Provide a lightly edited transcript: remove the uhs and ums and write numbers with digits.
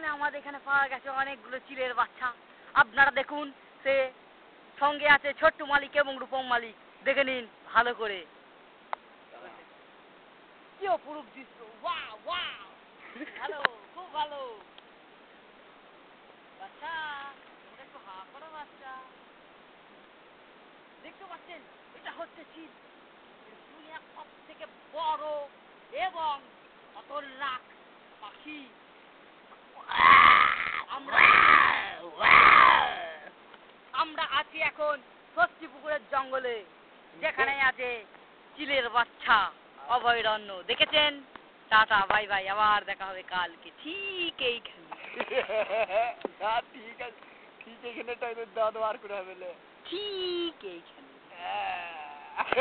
এখানে আমাদের এখানে পাওয়া গেছে অনেকগুলো চিলের বাচ্চা। আপনারা দেখুন, সে সঙ্গে আছে ছোট্ট মালিক এবং রূপম মালিক। দেখে নিন ভালো করে। কি অপরূপ দৃশ্য! ওয়াও ওয়াও, ভালো, খুব ভালো। বাচ্চা, তোমরা একটু হা করো বাচ্চা। দেখতে পাচ্ছেন, এটা হচ্ছে চিল। দুনিয়ার সব থেকে বড় এবং খতরনাক পাখি। আমরা আছি এখন ষষ্ঠীপুকুরের জঙ্গলে, যেখানে আছে চিলের বাচ্চা অভয়ারণ্য। দেখেছেন? টাটা, বাই বাই, আবার দেখা হবে কালকে ঠিক এইখানে। ঠিক আছে, ঠিক এখানে টাইমের দাঁত বার করে ফেলে ঠিক এইখানে।